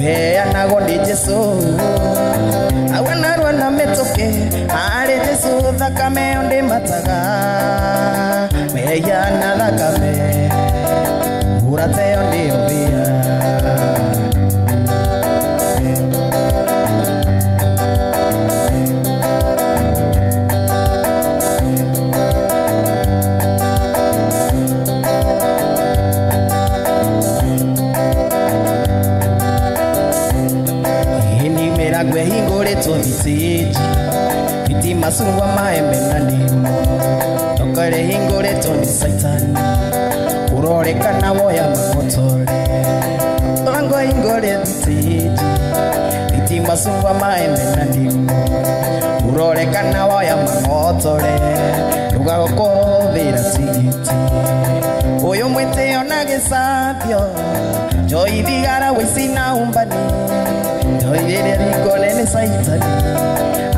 weanagwo nĩ Jesũ awanarwo na mĩtũkĩ arĩ Jesũ thakame ĩyo ndĩmataga mehia na thakame mũrate ĩyo ndĩũmbia Gwe hingoretwo message iti masungwa maembe na ndimo tokare hingoretwo ni Satan urorekana woya mamotore tongo hingore message iti masungwa maembe na ndimo urorekana woya mamotore rugagokovera sigiti oyo mwete onagesapyo joithigara wisina umbani joithire rigole ni Satan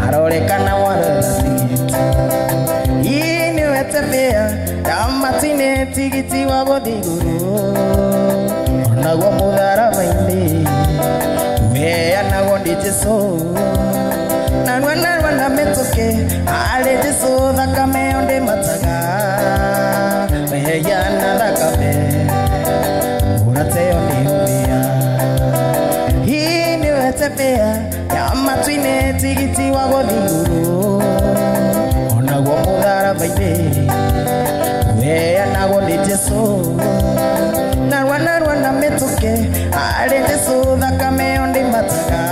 arorekana warora tigiti ini wetebea kamatine tigiti wa gothiguru onagwo mutharabaini weanagwo nĩ Jesũ narwa na mĩtũkĩ arĩ Jesũ thakame ĩyo ndĩmataga mehia na thakame mũrate ĩyo ndĩũmbia tebea ya matwine tigiti wa gothiguru onagwo mutharabaini weanagwo nĩ Jesũ narwa na mĩtũkĩ arĩ Jesũ thakame ĩyo ndĩmataga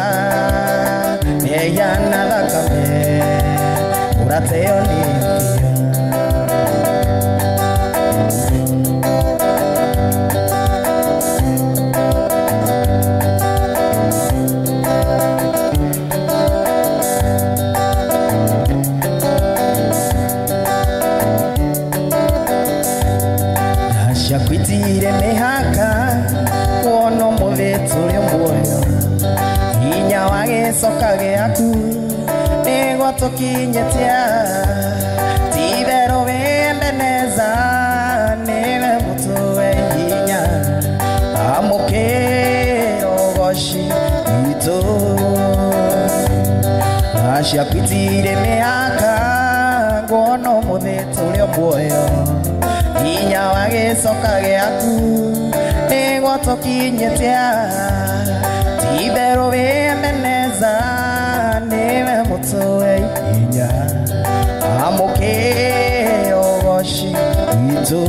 mehia na thakame mũrate ĩyo ndĩũmbia Shakwitire mehaka wono muthetu ryo muoyo hinya wagecoka giaku nigo tukinyetia tithero wendeneza niwe mutuwe hinya amukiro goshi itu shakwitire mehaka wono muthetu ryo muoyo hinya wagecoka giaku nigo tukinyetia tithero wendeneza niwe mutuwe hinya amukiro goshi itu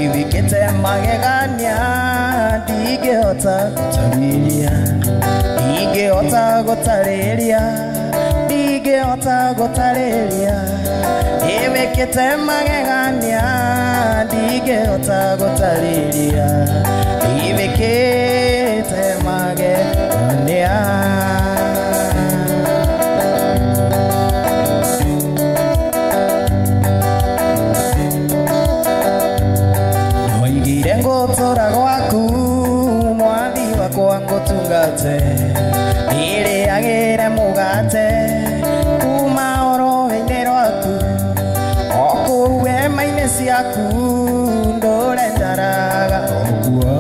ivikite magegania ndigihota gũtarĩria ndigihota gũtarĩria ivikite magegania ndigihota gũtarĩria ivikite magegania noigire ngũtũra gwaku mwathi wakwa ngũtungate nĩrĩagĩre mũgate kuma oroho-inĩ rwaku okũu hema-inĩ ciaku ndũre njaraga ũguo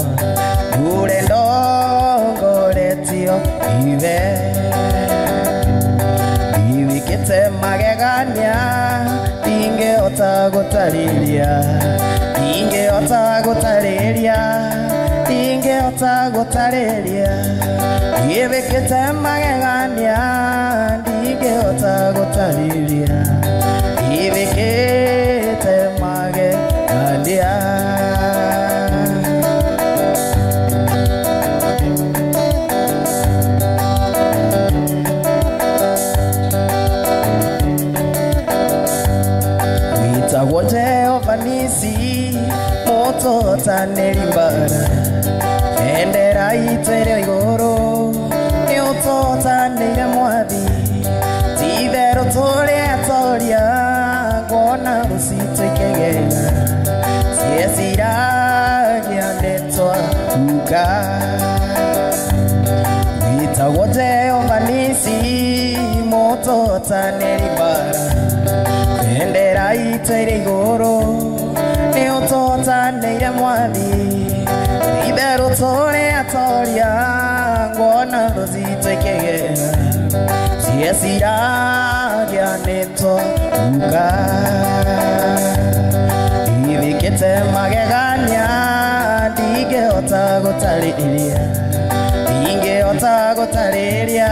ndũre ndongoretio ithe iwikĩte magegania ndingĩhota gũtarĩria iwikĩte magegania ndingĩhota gũtarĩria iwikĩte magegania witagwo Jehova Nisi mũtũhotanĩri mbara bendera itũ ĩrĩ igũrũ nĩ ũtũhotanĩire mwathi titherũ tũrĩetoria ngona rũcitũ ikĩgega cieciragia nĩtwahuka witagwo Jehova Nisi mũtũhotanĩri mbara bendera itũ ĩrĩ igũrũ nĩ ũtũhotanĩire mwathi Ibero tore atoria ngona rozitwekegera siesira gianeto uka ibikete magegania dige otagotariria dinge otagotariria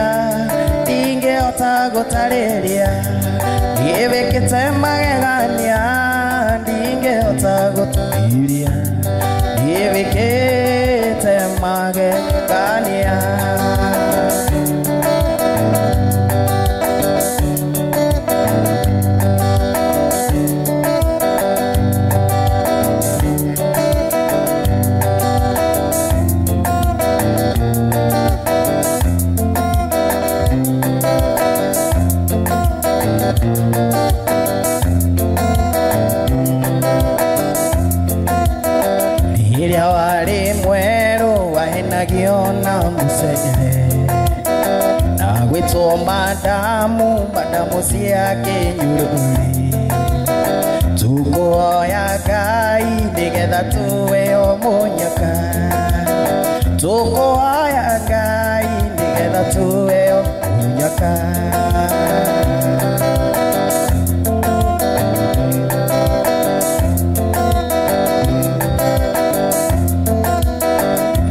dinge otagotariria ibikete magegania dinge otagotariria ibikete magegania Madamu siake nyururi tuko ya Ngai nigetha tuwe omunyaka tuko ya Ngai nigetha tuwe omunyaka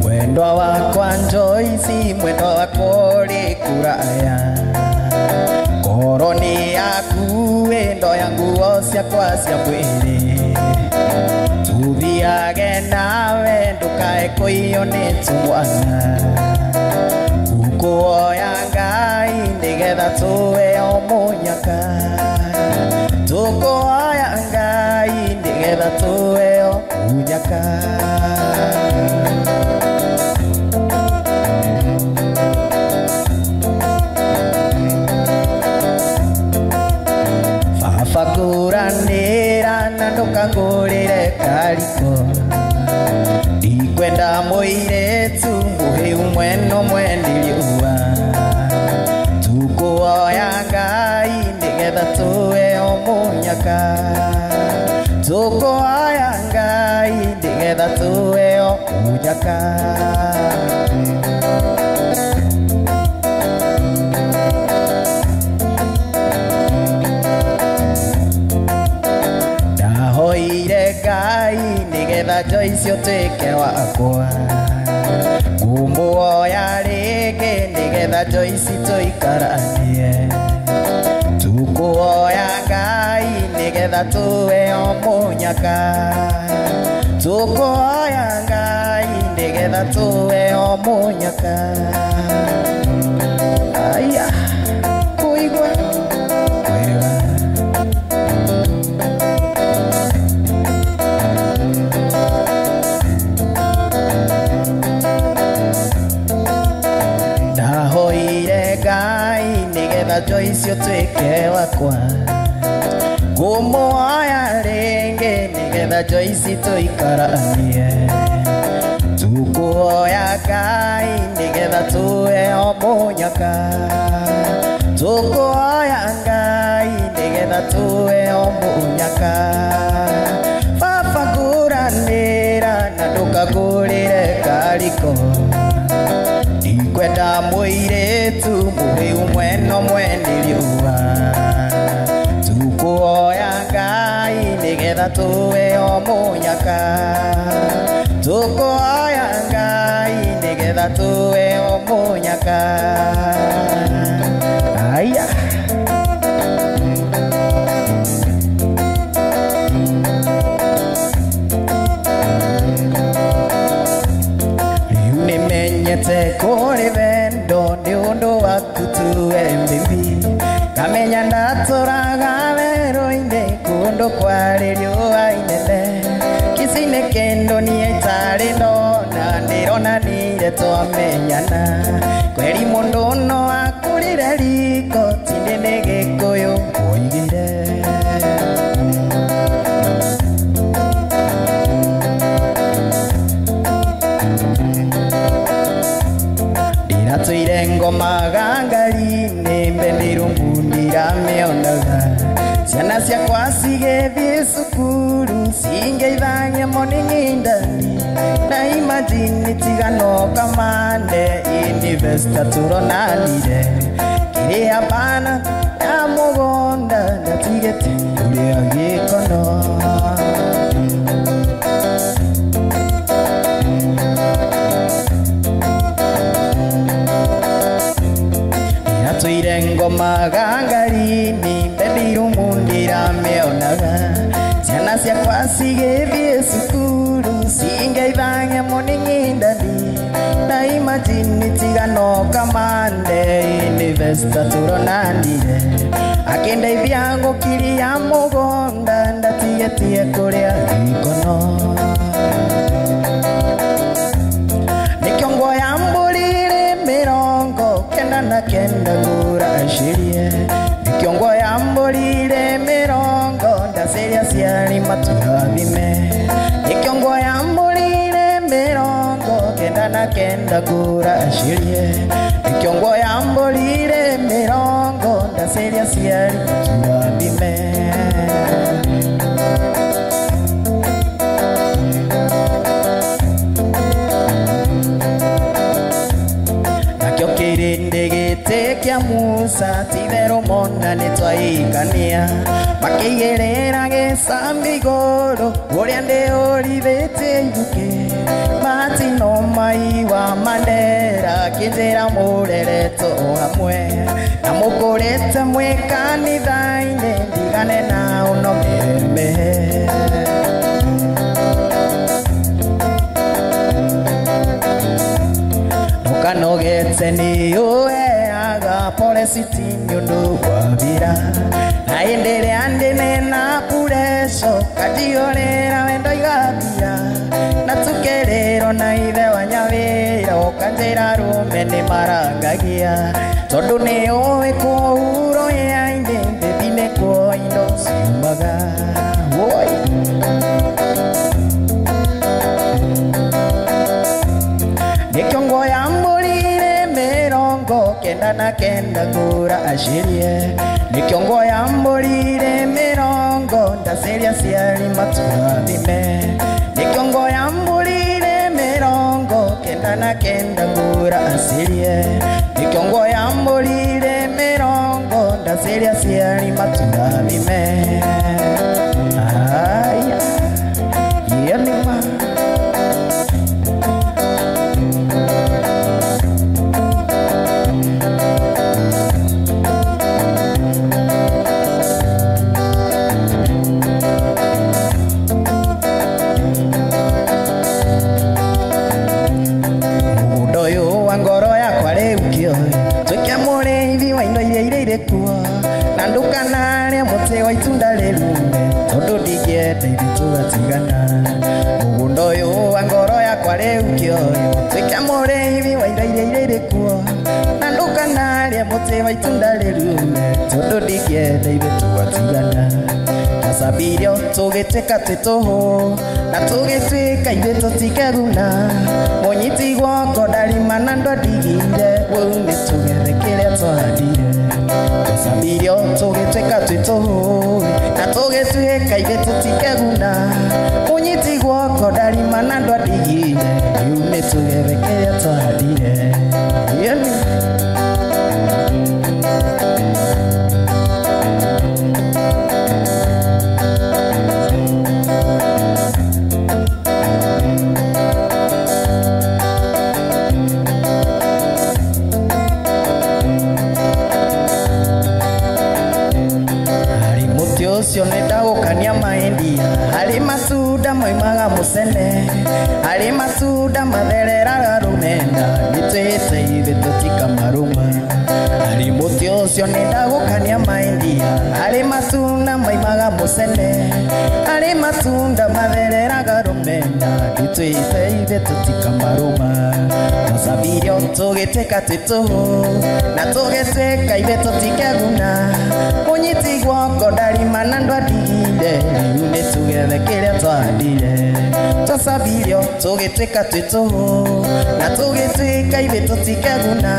mwendo wakwa Joyce mwendo wakwa kuraya koroni yaku endo yangu osya kwa cia mwiri tuthiage nawe ndukae kuiyo ni tumwana kukuoya Ngai nigetha tuwe omunyaka tukuoya Ngai nigetha tuwe omunyaka fakuranira na ndukangurire kariko ndikwenda muiretu muhiu mweno mwendiriua tukuoya Ngai nigetha tuwe omunyaka tukuoya Ngai nigetha tuwe omunyaka Ngai nigetha Joyce otweke wakwa ngumuoya rĩngĩ nigetha Joyce tũikaranie tukuoya Ngai nigetha tuwe omunyaka tukuoya Ngai nigetha tuwe omunyaka aya kuigwa wega Joyce otweke wakwa ngumuoya rĩngĩ nigetha Joyce tũikaranie tukuoya Ngai nigetha tuwe omunyaka tukuoya Ngai nigetha tuwe omunyaka baba nguranĩra na ndũkangũrĩre kariko ndikwenda muiretu muhiu mweno mwendiriua tukuoya Ngai nigetha tuwe omunyaka tukuoya Ngai nigetha tuwe omunyaka aya nimenyete kuri wendo ni undu waku tuwe mbibi kamenya ndatũraga werũ-inĩ kũndũ kwarĩ riũa inene kici-inĩ kĩndũ niĩ itarĩ ndona ndĩronanire twamenyana kweri mũndũ no akũrire riko tindĩ nĩ gĩkũyũ ũigire ndĩratũire ngoma gangari-inĩ mbe ndĩrũmbundira mĩonaga ciana ciakwa cigĩthiĩ cukuru cingeithania monini ndani na ima imagine tigano kamande Investor turonanire kiri hapana ya mugonda ndatigete uri agikono Yatuire ngoma gangarini bebiru mundira meonaga Siana siakwa sigethie sukuru singeithange muningindani Na imagine tigano kamande Investor turonanire Akindeithia gukiria mugonda ndatigetie kuria gikono Nikiongo ya mbulire mirongo kenda na kenda ngura ashirie Nikiongo ya mbulire mirongo ndaseria ciari maturathime Nikiongo ya mbulire mirongo kenda na kenda ngura ashirie Nikiongo ya mbulire mirongo ndaseria ciari maturathime Ndegete kia Musa tivero mona nitwaikania Makigerera gesambi goro Uria ndeorivete iruke Mati no mai wa Mandera Kinjira murereto hamwe Na mukurete mwe kanithaine Ndigane na uno mirembe Kanogete ni uheaga pole sitini undu wavira Na indere andene na pureso Kajiorera wendo igathira Na tukerero na ithe wanyavira Okanjira rume ni marangagia Tondu ni uwe kuhuro ya inde Ndethine kwa indo siumaga Nikiongo ya mbulire mirongo kenda na kenda ngura ashirie Nikiongo ya mbulire mirongo ndaseria ciari maturathime Nikiongo ya mbulire mirongo kenda na kenda ngura ashirie Nikiongo ya mbulire mirongo ndaseria ciari maturathime Aya Yenima Nandukana muti wa itunda rirume tondu ndigiende ithugatigana mugundo uyu wa ngoro yakwa riu kioyo twika muriithi wa ira iria irĩ kuo nandukana muti wa itunda rirume tondu ndigiende ithugatigana tasabirio tugitwika twituhu na tugitwika ithuĩ tũtikeguna munyiti guoko ndarima na ndwadigire wau nĩtũgethe kĩrĩa twahandire Tasabirio tugitwika twituhu na tugitwika ithuĩ tũtikeguna munyiti guoko ndarima na ndwadigire rĩu nĩtũgethe kĩrĩa twahandire Ucio nĩndagũkania maendia harĩ matunda moimaga mũcene harĩ matunda mathereraga rũmenda nĩtwĩte ithuĩ tũtikamarũma harĩ mũtĩ ũcio nĩndagũkania maendia harĩ matunda moimaga mũcene harĩ matunda mathereraga rũmenda nĩtwĩte ithuĩ tũtikamarũma Tasabirio tũgĩtwĩka twĩtũhũ na tũgĩtwĩka ithuĩ tũtikeguna munyiti guoko ndarima na ndwadigire rĩu nĩtũgethe kĩrĩa twahandire Tasabirio tũgĩtwĩka twĩtũhũ na tũgĩtwĩka ithuĩ tũtikeguna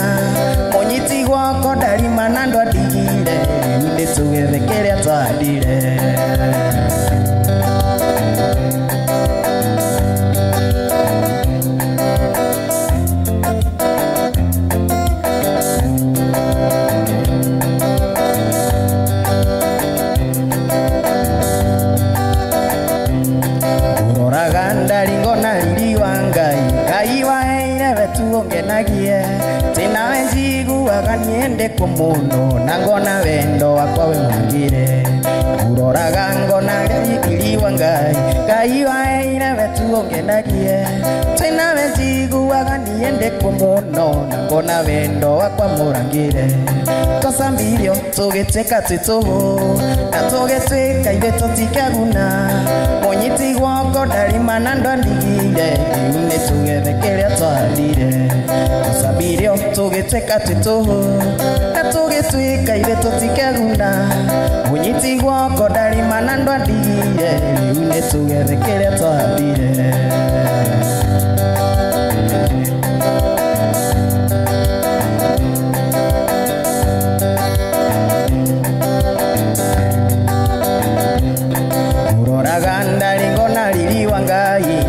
munyiti guoko ndarima na ndwadigire rĩu nĩtũgethe kĩrĩa twahandire Uroraga ndaringo na riri wa Ngai, Ngai waheire we tuongenagie, tinawe njiguaga niende kwa mũndũ na ngona wendo wakwa we mwagire. Uroraga ngona riri wa Ngai, Ngai waheire we tuongenagie, tinawe njiguaga niende kwa mũndũ na ngona wendo wakwa mũrangire. Twasambirio tũgĩtwĩka twĩ tũhũ na tũgĩtwĩka ithuĩ tũtikaguna, mũnyiti guoko ndarima na ndwandigire, rĩu nĩ tũgethe kĩrĩa twahandire. Twasambirio tũgĩtwĩka twĩ tũhũ na tũgĩtwĩka ithuĩ tũtikaguna, mũnyiti guoko ndarima na ndwandigire, rĩu nĩ tũgethe kĩrĩa twahandire.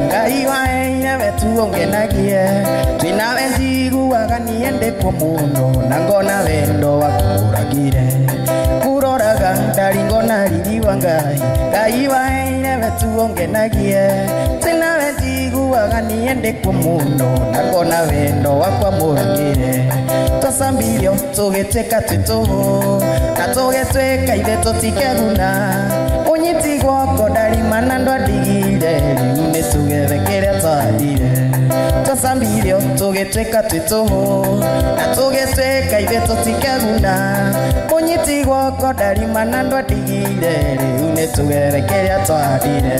Ngai waheire we tuongenagie, twĩnawe njiguaga niende kwa mũndũ na ngona wendo wakũragire. Uroraga ndaringo na riri wa Ngai, Ngai waheire we tuongenagie, twĩnawe njiguaga niende kwa mũndũ na ngona wendo wakwa mũragire. Twasambirio tũgĩtwĩka twĩ tũhũ na tũgĩtwĩka ithuĩ tũtikaguna, mũnyiti guoko ndarima na ndwandigire, rĩu nĩ tũgethe kĩrĩa twahandire. Twasambirio tũgĩtwĩka twĩ tũhũ na tũgĩtwĩka ithuĩ tũtikaguna, mũnyiti guoko ndarima na ndwandigire, rĩu nĩ tũgethe kĩrĩa twahandire.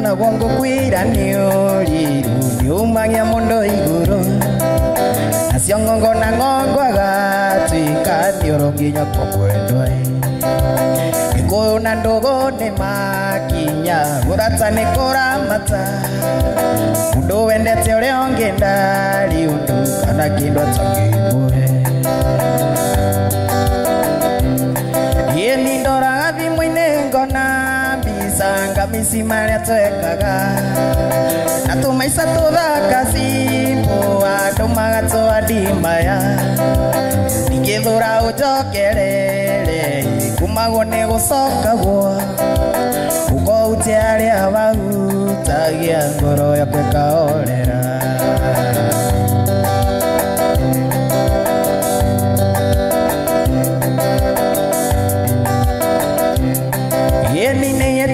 Na wongo kwira ni uriru ni umagia mundo iguru, acio ngongo na ngongo agatwika thioro nginya kwendwa. Gikuyu na ndugu ni makinya gurata ni kuramata, mundu wendete uria ungi ndari undu kana kindu atakimuhe. Ye ni ndoraga thimu-inĩ ngona sanga misi maria twekaga na tumaica tuthaka simbo andu magatwadimaya, ningithura unjokerere kumagwo ni gucokagwo, ukoutie aria bahutagia ngoro yakwa ĩkahorera.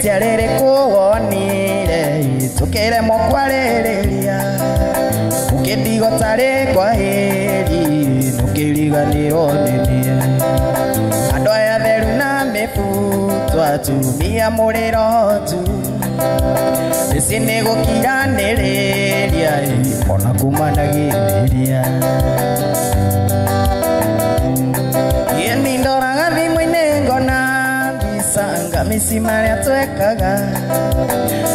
Tiarere kuwonire tukiremwo kwarĩrĩria, ũkĩndigo tarĩ kwaheri nũkĩriganĩrwo nĩ niĩ. Andũ aya theru na mĩbuto atumia mũrĩro tu, mĩciĩ nĩ gũkiranĩrĩria ona kumanagĩrĩria. Niĩ nĩ ndoraga thimũ-inĩ ngona sanga misi maria twekaga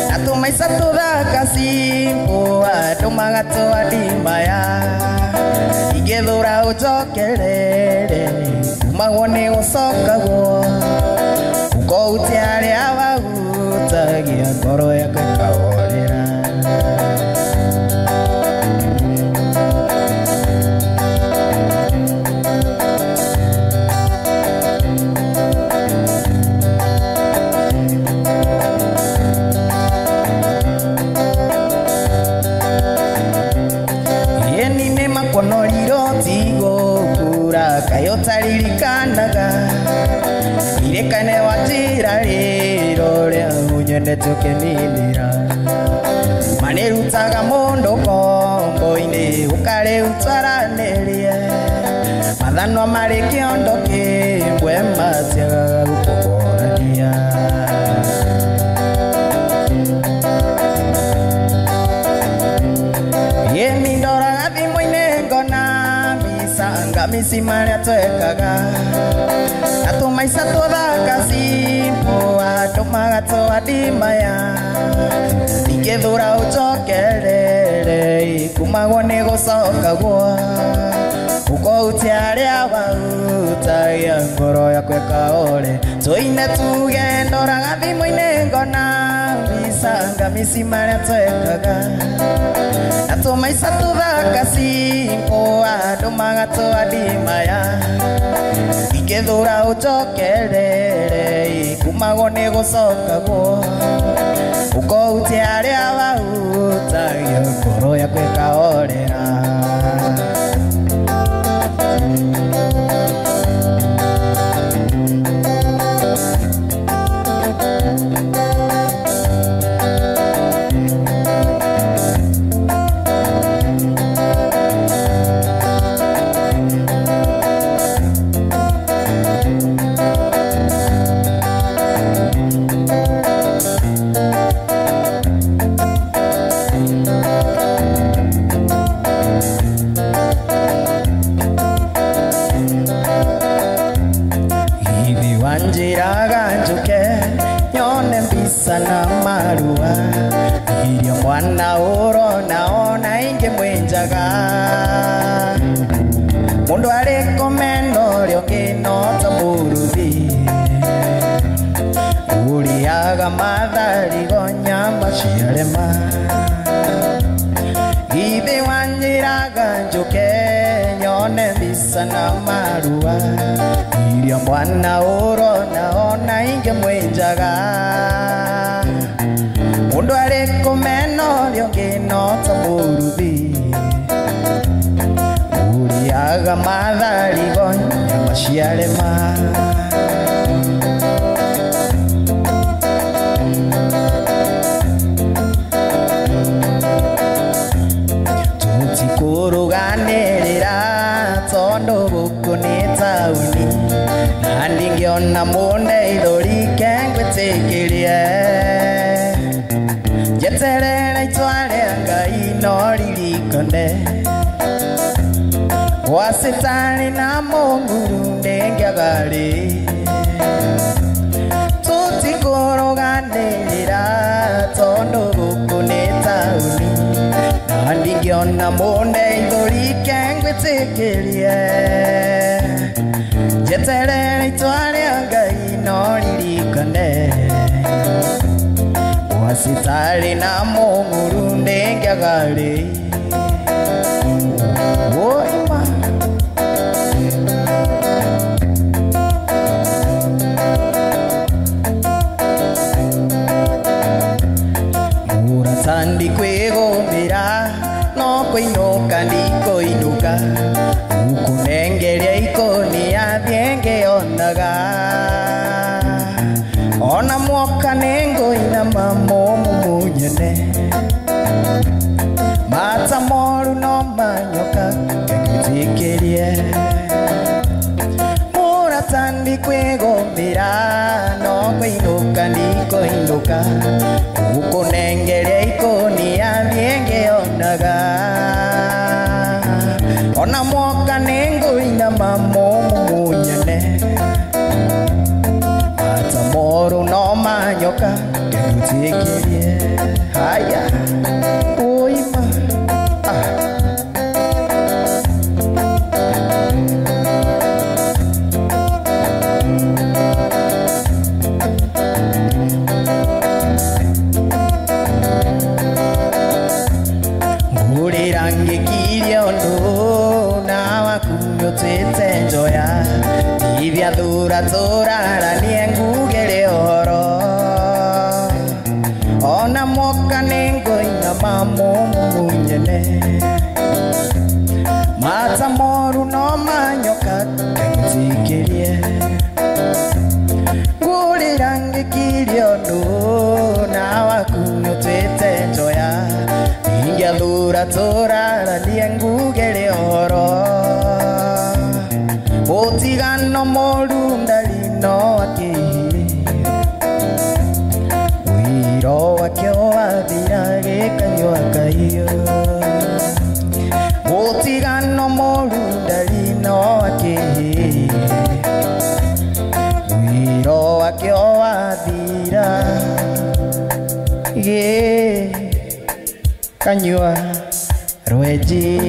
na tumaica tuthaka simbo andu magatwadimaya, ingithura unjokerere kumagwo ni gucokagwo, ukoutie aria bahutagia ngoro yakwa ĩkahorera. Kayotaririkanaga irekane watira rĩro rĩa ũnyendete ũkĩninĩra, manĩrutaga mũndũ kombo-inĩ ũkarĩutwaranĩrie, mathanwa marĩ kĩondo kĩmwe matiagaga gũkũgũrania. Yeni ndoraga thimũ-inĩ ngona sanga misi maria twekaga maisa tothaka simpo andũ magatwandimaya ingĩthũra ũcokerere kumagwo nĩ gũcokagwo ũkoutia arĩa wautagia ngoro yakwa ĩkaore tũine tuge ndoraga thimũ-inĩ ngona mbicanga mĩci marĩa twekaga na tũmaica tũthaka simpo andũ magatwandimaya ingĩthũra ũcokerere kumagwo nĩ gũcokagwo ũkoutia arĩa wautagia ngoro yakwa ĩkaorera sana marua irio mwana urona ona inge mwenjaga mundu ari komeno rio kinota muruthi uriaga mathari gonya maciarema ithi wanjiraga njuke nyone mbisa na marua irio mwana urona ona inge mwenjaga mundu ari kumeno rio nginota muruthi uriaga mathari gonya maciarema tutikuruganirira tondu guku ni tauni na ndingiona mundeithuri kengwitikirie jeterera itware Ngai no ririkane wasitani na Munguru ndengiagari tutikuruganirira tondu guku ni tauni na ndingiona mundeithuri kengwitikirie jeterera itware Ngai no ririkane wasitari na Munguru ndengiagari woima muratandi kwigumira no kuinuka ndikoinuka ukunengeria ikoni ya thienge onaga ona mwoka nengo ina mamomu munyene mata moru no manyoka kengutikirie muratandi kwigumira no kuinuka ndikoinuka ukunengeria ikoni ya thienge onaga ona mwoka nengo ina mamomu munyene moro no manyoka kengutikirie haya oima ngurirangi kiriondo na wakunyotete njoya ivya thura turara niengugere oro ona mwoka nengo ina mamomu munyene mata moru no manyoka kengutikirie ngurirangi kiriondo na wakunyotete njoya ivya thura turara niengugere oro otigano moru ndalino wake wiro wakyo wathirage kanyo akaio otigano moru ndalino wake kanyua rweji.